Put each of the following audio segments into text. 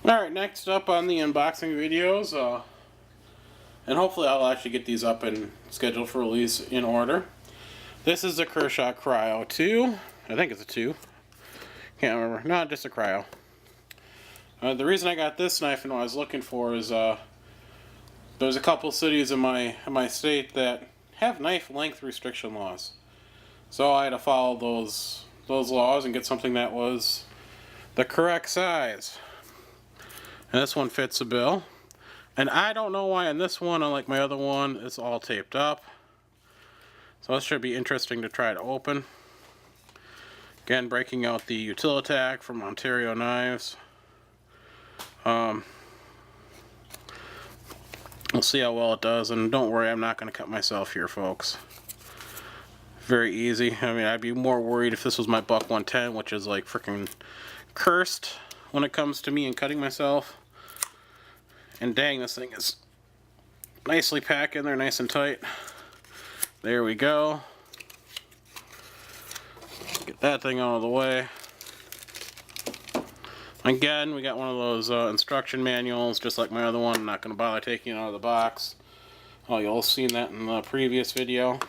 Alright, next up on the unboxing videos, and hopefully I'll actually get these up and scheduled for release in order. This is a Kershaw Cryo 2. I think it's a 2. Can't remember. No, just a Cryo. The reason I got this knife and what I was looking for is there's a couple cities in my state that have knife length restriction laws. So I had to follow those laws and get something that was the correct size. And this one fits the bill. And I don't know why on this one, unlike my other one, it's all taped up. So this should be interesting to try to open. Again, breaking out the Utilitac from Ontario Knives. We'll see how well it does, and don't worry, I'm not going to cut myself here, folks. Very easy. I mean, I'd be more worried if this was my Buck 110, which is like freaking cursed when it comes to me and cutting myself. And dang, this thing is nicely packed in there, nice and tight. There we go. Get that thing out of the way. Again, we got one of those instruction manuals, just like my other one. I'm not going to bother taking it out of the box. Oh, you'll have seen that in the previous video.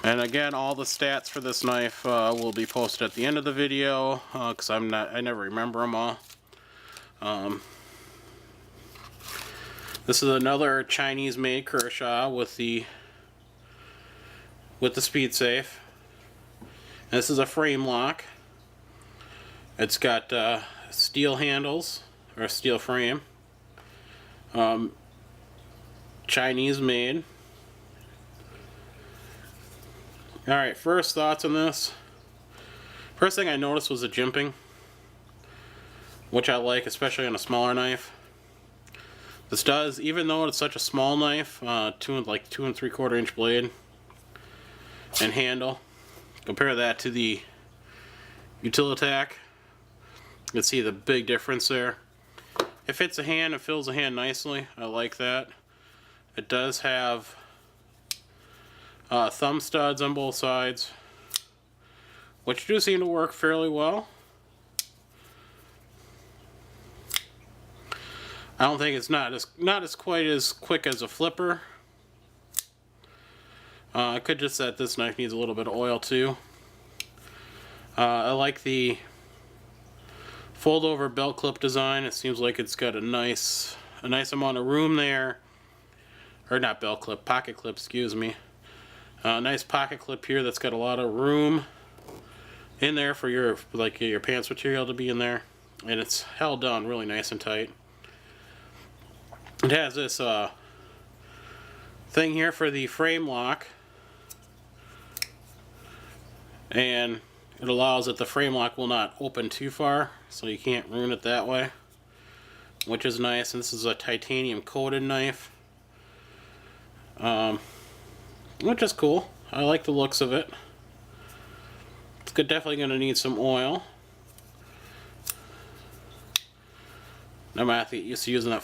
And again, all the stats for this knife will be posted at the end of the video, because I never remember them all. This is another Chinese-made Kershaw with the speed safe. And this is a frame lock. It's got steel handles, or steel frame. Chinese-made. Alright, first thoughts on this. First thing I noticed was the jimping, which I like, especially on a smaller knife. This does, even though it's such a small knife, like 2 3/4 inch blade and handle. Compare that to the Utilitac. You can see the big difference there. It fits a hand, it fills a hand nicely. I like that. It does have thumb studs on both sides, which do seem to work fairly well. I don't think it's not as quite as quick as a flipper. I could just say that this knife needs a little bit of oil too. I like the fold over belt clip design. It seems like it's got a nice amount of room there. Or not belt clip, pocket clip, excuse me. Nice pocket clip here that's got a lot of room in there for your pants material to be in there, and it's held down really nice and tight. It has this thing here for the frame lock, and it allows that the frame lock will not open too far, so you can't ruin it that way, which is nice. And this is a titanium coated knife, which is cool. I like the looks of it. It's definitely going to need some oil. I'm going to have to get used to using a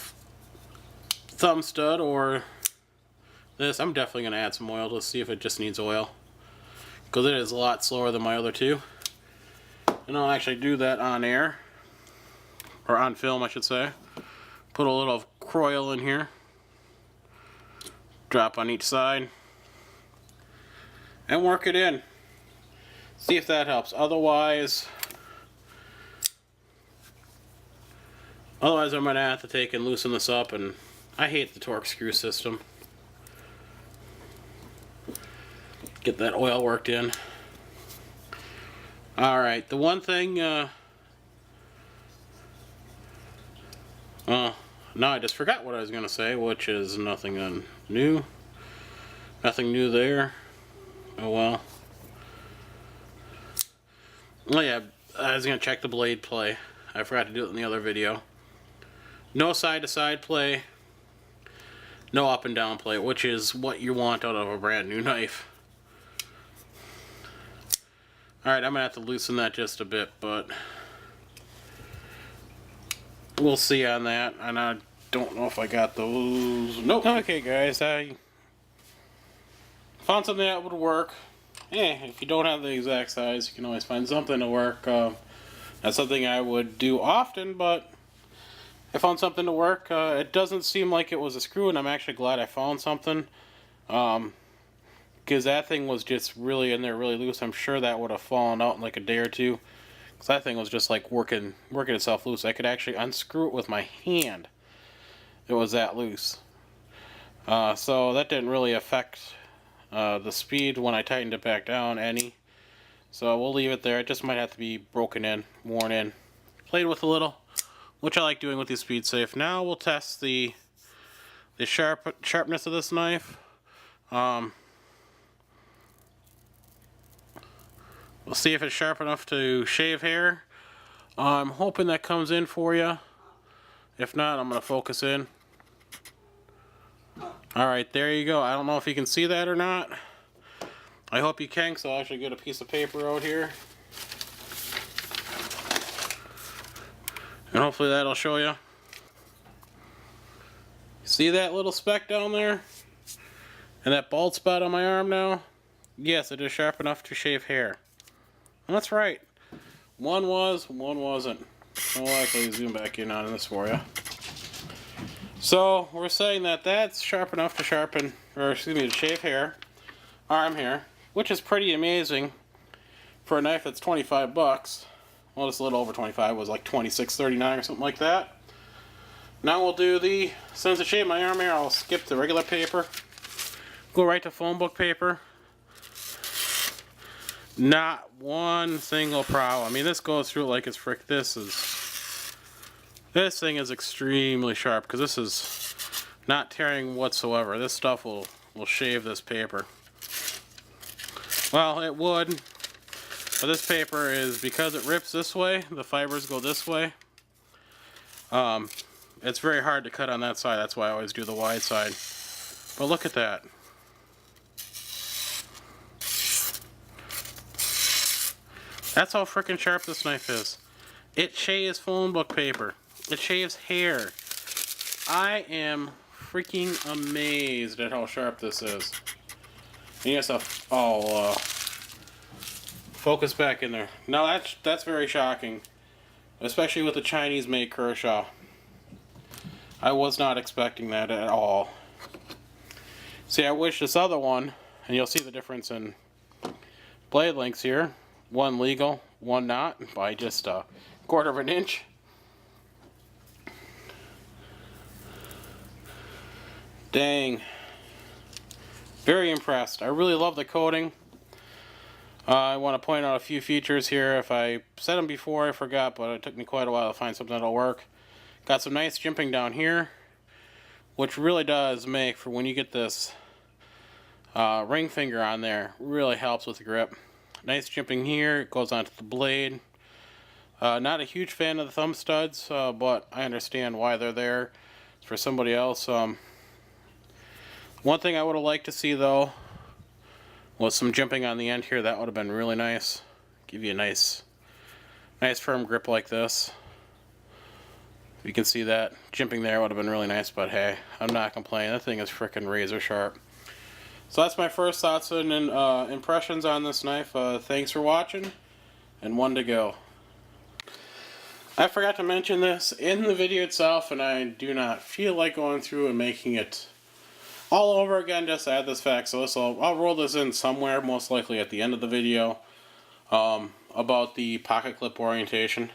thumb stud or this. I'm definitely going to add some oil to see if it just needs oil, because it is a lot slower than my other two. And I'll actually do that on air, or on film I should say. Put a little Cryo in here, drop on each side, and work it in. See if that helps. Otherwise I'm going to have to take and loosen this up, and I hate the torque screw system. Get that oil worked in. Alright, the one thing, now I just forgot what I was going to say, which is nothing new. Nothing new there. Oh well. Oh yeah, I was going to check the blade play. I forgot to do it in the other video. No side-to-side play. No up and down play, which is what you want out of a brand new knife. Alright, I'm going to have to loosen that just a bit, but we'll see on that. And I don't know if I got those. Nope. Okay guys, I found something that would work. If you don't have the exact size, you can always find something to work. That's something I would do often, but I found something to work. It doesn't seem like it was a screw, and I'm actually glad I found something. Because that thing was just really in there, really loose. I'm sure that would have fallen out in like a day or two. Because that thing was just like working itself loose. I could actually unscrew it with my hand. It was that loose. So that didn't really affect the speed when I tightened it back down any. So we'll leave it there. It just might have to be broken in, worn in, played with a little, which I like doing with these Speed Safe. Now we'll test the sharpness of this knife. We'll see if it's sharp enough to shave hair. I'm hoping that comes in for you. If not, I'm going to focus in. Alright, there you go. I don't know if you can see that or not. I hope you can, because I'll actually get a piece of paper out here. And hopefully that'll show you. See that little speck down there? And that bald spot on my arm now? Yes, it is sharp enough to shave hair. And that's right. One was, one wasn't. I'll actually zoom back in on this for you. So, we're saying that that's sharp enough to sharpen, or excuse me, to shave hair, arm hair, which is pretty amazing for a knife that's 25 bucks. Well, it's a little over 25, it was like $26.39 or something like that. Now we'll do the, since it shaved my arm hair, I'll skip the regular paper, go right to phone book paper. Not one single problem. I mean, this goes through like it's frick. This thing is extremely sharp because this is not tearing whatsoever. This stuff will shave this paper. Well, it would, but this paper is, because it rips this way, the fibers go this way. It's very hard to cut on that side. That's why I always do the wide side. But look at that. That's how frickin' sharp this knife is. It shaves phone book paper. It shaves hair. I am freaking amazed at how sharp this is. And yes, I'll focus back in there. Now that's very shocking, especially with the Chinese-made Kershaw. I was not expecting that at all. See, I wish this other one, and you'll see the difference in blade lengths here. One legal, one not, by just a quarter of an inch. Dang. Very impressed. I really love the coating. I want to point out a few features here. If I said them before, I forgot, but it took me quite a while to find something that'll work. Got some nice jimping down here, which really does make for when you get this ring finger on there, really helps with the grip. Nice jimping here. It goes onto the blade. Not a huge fan of the thumb studs, but I understand why they're there. It's for somebody else. One thing I would have liked to see though was some jimping on the end here. That would have been really nice. Give you a nice firm grip like this. If you can see that jimping there would have been really nice, but hey, I'm not complaining. That thing is freaking razor sharp. So that's my first thoughts and impressions on this knife. Thanks for watching, and one to go. I forgot to mention this in the video itself, and I do not feel like going through and making it all over again just to add this fact. So I'll roll this in somewhere, most likely at the end of the video, about the pocket clip orientation.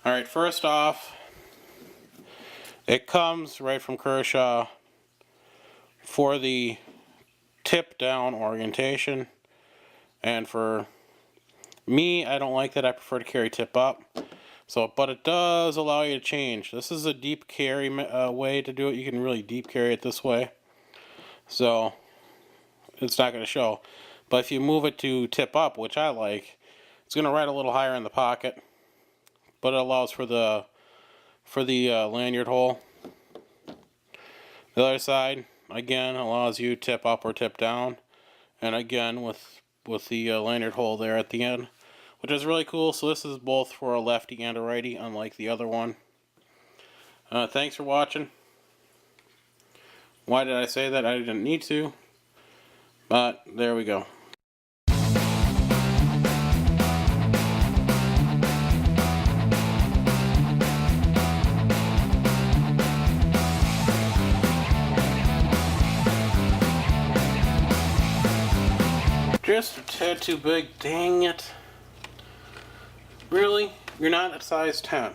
Alright, first off, it comes right from Kershaw for the tip down orientation, and for me, I don't like that. I prefer to carry tip up. So, but it does allow you to change. This is a deep carry way to do it. You can really deep carry it this way. So, it's not going to show. But if you move it to tip up, which I like, it's going to ride a little higher in the pocket. But it allows for the lanyard hole. The other side, again, allows you tip up or tip down. And again, with the lanyard hole there at the end, which is really cool. So this is both for a lefty and a righty, unlike the other one. Thanks for watching. Why did I say that? I didn't need to. But there we go. Just a tad too big. Dang it. Really? You're not a size 10.